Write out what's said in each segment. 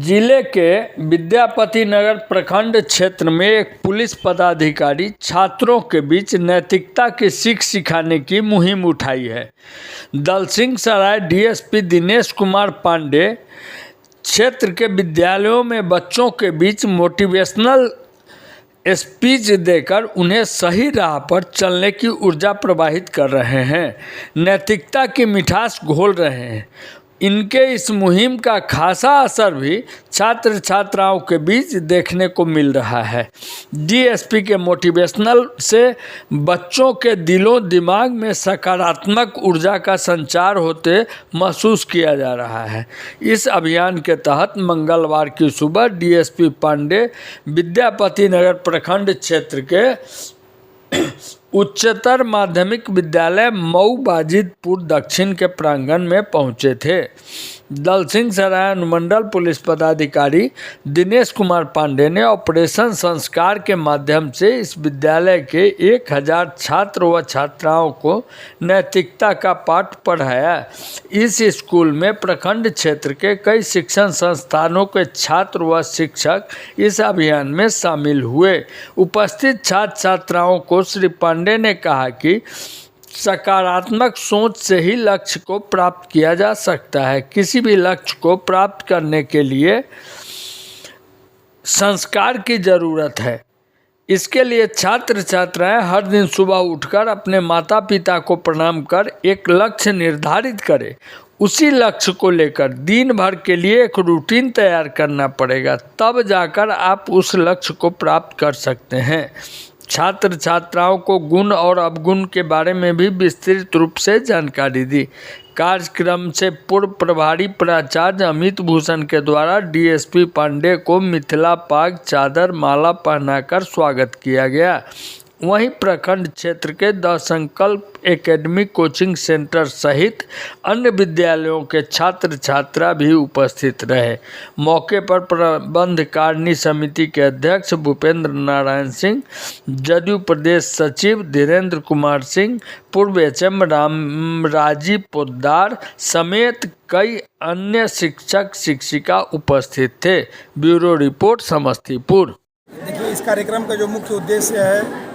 जिले के विद्यापति नगर प्रखंड क्षेत्र में एक पुलिस पदाधिकारी छात्रों के बीच नैतिकता की सीख सिखाने की मुहिम उठाई है। दलसिंह सराय डीएसपी दिनेश कुमार पांडे क्षेत्र के विद्यालयों में बच्चों के बीच मोटिवेशनल स्पीच देकर उन्हें सही राह पर चलने की ऊर्जा प्रवाहित कर रहे हैं, नैतिकता की मिठास घोल रहे हैं। इनके इस मुहिम का खासा असर भी छात्र छात्राओं के बीच देखने को मिल रहा है। डीएसपी के मोटिवेशनल से बच्चों के दिलों दिमाग में सकारात्मक ऊर्जा का संचार होते महसूस किया जा रहा है। इस अभियान के तहत मंगलवार की सुबह डीएसपी पांडे विद्यापति नगर प्रखंड क्षेत्र के उच्चतर माध्यमिक विद्यालय मऊ बाजिदपुर दक्षिण के प्रांगण में पहुंचे थे। दलसिंह सराय अनुमंडल पुलिस पदाधिकारी दिनेश कुमार पांडे ने ऑपरेशन संस्कार के माध्यम से इस विद्यालय के 1000 छात्र व छात्राओं को नैतिकता का पाठ पढ़ाया। इस स्कूल में प्रखंड क्षेत्र के कई शिक्षण संस्थानों के छात्र व शिक्षक इस अभियान में शामिल हुए। उपस्थित छात्र छात्राओं को श्री पांडे ने कहा कि सकारात्मक सोच से ही लक्ष्य को प्राप्त किया जा सकता है। किसी भी लक्ष्य को प्राप्त करने के लिए संस्कार की जरूरत है। इसके लिए छात्र छात्राएं हर दिन सुबह उठकर अपने माता पिता को प्रणाम कर एक लक्ष्य निर्धारित करें। उसी लक्ष्य को लेकर दिन भर के लिए एक रूटीन तैयार करना पड़ेगा, तब जाकर आप उस लक्ष्य को प्राप्त कर सकते हैं। छात्र छात्राओं को गुण और अवगुण के बारे में भी विस्तृत रूप से जानकारी दी। कार्यक्रम से पूर्व प्रभारी प्राचार्य अमित भूषण के द्वारा डीएसपी पांडे को मिथिला पाग चादर माला पहनाकर स्वागत किया गया। वहीं प्रखंड क्षेत्र के द संकल्प एकेडमी कोचिंग सेंटर सहित अन्य विद्यालयों के छात्र छात्रा भी उपस्थित रहे। मौके पर प्रबंध कारिणी समिति के अध्यक्ष भूपेंद्र नारायण सिंह, जदयू प्रदेश सचिव धीरेन्द्र कुमार सिंह, पूर्व एचएम राजीव पोद्दार समेत कई अन्य शिक्षक शिक्षिका उपस्थित थे। Bureau report Samastipur. देखिए, इस कार्यक्रम का जो मुख्य उद्देश्य है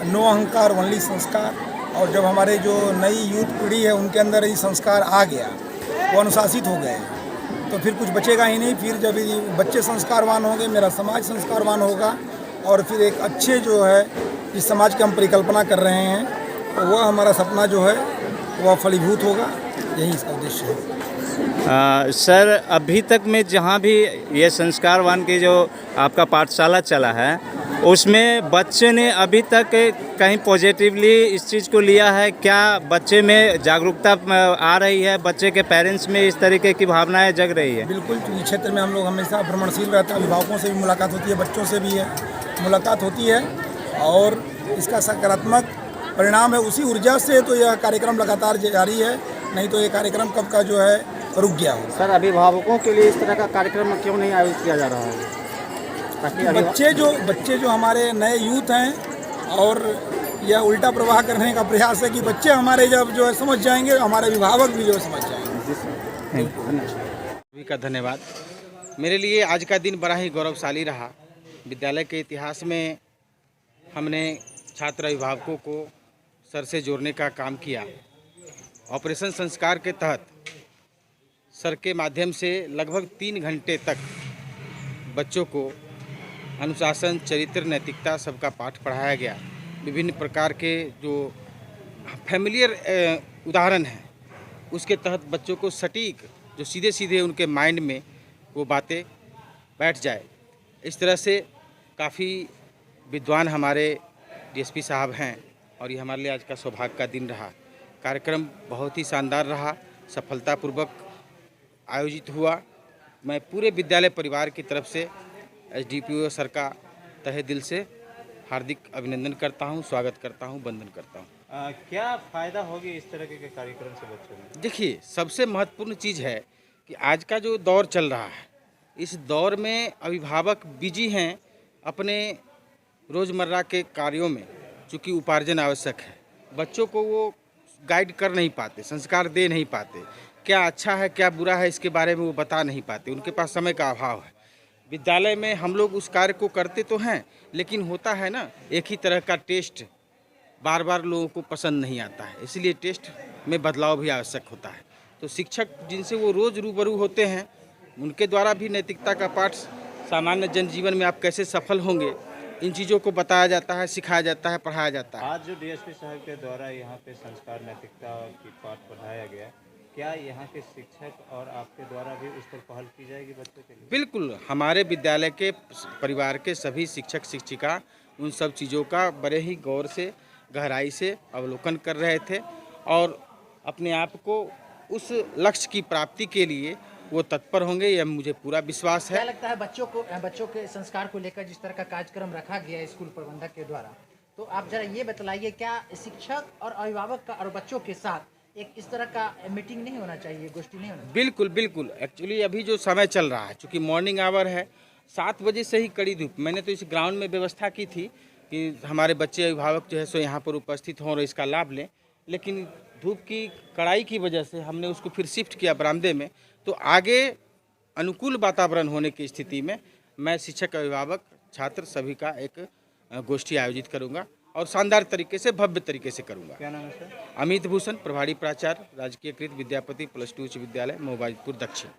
नो अहंकार ओनली संस्कार, और जब हमारे जो नई यूथ पीढ़ी है उनके अंदर ये संस्कार आ गया, वो अनुशासित हो गए, तो फिर कुछ बचेगा ही नहीं। फिर जब ये बच्चे संस्कारवान होंगे, मेरा समाज संस्कारवान होगा, और फिर एक अच्छे जो है इस समाज की हम परिकल्पना कर रहे हैं, तो वह हमारा सपना जो है वह फलीभूत होगा। यही इसका उद्देश्य है। सर, अभी तक में जहाँ भी ये संस्कारवान की जो आपका पाठशाला चला है उसमें बच्चे ने अभी तक कहीं पॉजिटिवली इस चीज़ को लिया है क्या? बच्चे में जागरूकता आ रही है? बच्चे के पेरेंट्स में इस तरीके की भावनाएं जग रही है? बिल्कुल, इस क्षेत्र में हम लोग हमेशा भ्रमणशील रहते हैं। अभिभावकों से भी मुलाकात होती है, बच्चों से भी है मुलाकात होती है, और इसका सकारात्मक परिणाम है। उसी ऊर्जा से तो यह कार्यक्रम लगातार जारी है, नहीं तो ये कार्यक्रम कब का जो है रुक गया हो। सर, अभिभावकों के लिए इस तरह का कार्यक्रम क्यों नहीं आयोजित किया जा रहा है? बच्चे जो हमारे नए यूथ हैं, और यह उल्टा प्रवाह करने का प्रयास है कि बच्चे हमारे जब जो है समझ जाएंगे, हमारे अभिभावक भी जो है समझ जाएंगे। सभी का धन्यवाद। मेरे लिए आज का दिन बड़ा ही गौरवशाली रहा। विद्यालय के इतिहास में हमने छात्र अभिभावकों को सर से जोड़ने का काम किया। ऑपरेशन संस्कार के तहत सर के माध्यम से लगभग 3 घंटे तक बच्चों को अनुशासन, चरित्र, नैतिकता सबका पाठ पढ़ाया गया। विभिन्न प्रकार के जो फैमिलियर उदाहरण हैं उसके तहत बच्चों को सटीक, जो सीधे सीधे उनके माइंड में वो बातें बैठ जाए, इस तरह से काफ़ी विद्वान हमारे डीएसपी साहब हैं, और ये हमारे लिए आज का सौभाग्य का दिन रहा। कार्यक्रम बहुत ही शानदार रहा, सफलतापूर्वक आयोजित हुआ। मैं पूरे विद्यालय परिवार की तरफ से एसडीपीओ सर का तहे दिल से हार्दिक अभिनंदन करता हूं, स्वागत करता हूं, वंदन करता हूं। क्या फ़ायदा होगी इस तरह के कार्यक्रम से बच्चों में? देखिए, सबसे महत्वपूर्ण चीज़ है कि आज का जो दौर चल रहा है, इस दौर में अभिभावक बिजी हैं अपने रोज़मर्रा के कार्यों में, चूँकि उपार्जन आवश्यक है। बच्चों को वो गाइड कर नहीं पाते, संस्कार दे नहीं पाते, क्या अच्छा है क्या बुरा है इसके बारे में वो बता नहीं पाते, उनके पास समय का अभाव है। विद्यालय में हम लोग उस कार्य को करते तो हैं, लेकिन होता है ना, एक ही तरह का टेस्ट बार बार लोगों को पसंद नहीं आता है, इसलिए टेस्ट में बदलाव भी आवश्यक होता है। तो शिक्षक जिनसे वो रोज़ रूबरू होते हैं, उनके द्वारा भी नैतिकता का पाठ, सामान्य जनजीवन में आप कैसे सफल होंगे, इन चीज़ों को बताया जाता है, सिखाया जाता है, पढ़ाया जाता है। आज जो डीएसपी साहब के द्वारा यहाँ पे संस्कार नैतिकता की पाठ पढ़ाया गया, क्या यहाँ के शिक्षक और आपके द्वारा भी उस पर पहल की जाएगी बच्चों के लिए? बिल्कुल, हमारे विद्यालय के परिवार के सभी शिक्षक शिक्षिका उन सब चीज़ों का बड़े ही गौर से, गहराई से अवलोकन कर रहे थे और अपने आप को उस लक्ष्य की प्राप्ति के लिए वो तत्पर होंगे, यह मुझे पूरा विश्वास क्या है। लगता है बच्चों के संस्कार को लेकर जिस तरह का कार्यक्रम रखा गया है स्कूल प्रबंधक के द्वारा, तो आप जरा ये बतलाइए, क्या शिक्षक और अभिभावक का और बच्चों के साथ एक इस तरह का मीटिंग नहीं होना चाहिए, गोष्ठी नहीं होना चाहिए? बिल्कुल बिल्कुल, एक्चुअली अभी जो समय चल रहा है, चूँकि मॉर्निंग आवर है, 7 बजे से ही कड़ी धूप, मैंने तो इस ग्राउंड में व्यवस्था की थी कि हमारे बच्चे अभिभावक जो है सो यहाँ पर उपस्थित हों और इसका लाभ लें, लेकिन धूप की कड़ाई की वजह से हमने उसको फिर शिफ्ट किया बरामदे में। तो आगे अनुकूल वातावरण होने की स्थिति में मैं शिक्षक, अभिभावक, छात्र सभी का एक गोष्ठी आयोजित करूँगा और शानदार तरीके से, भव्य तरीके से करूँगा। क्या नाम है सर? अमित भूषण, प्रभारी प्राचार्य, राजकीयकृत विद्यापति +2 उच्च विद्यालय, मोबाइलपुर दक्षिण।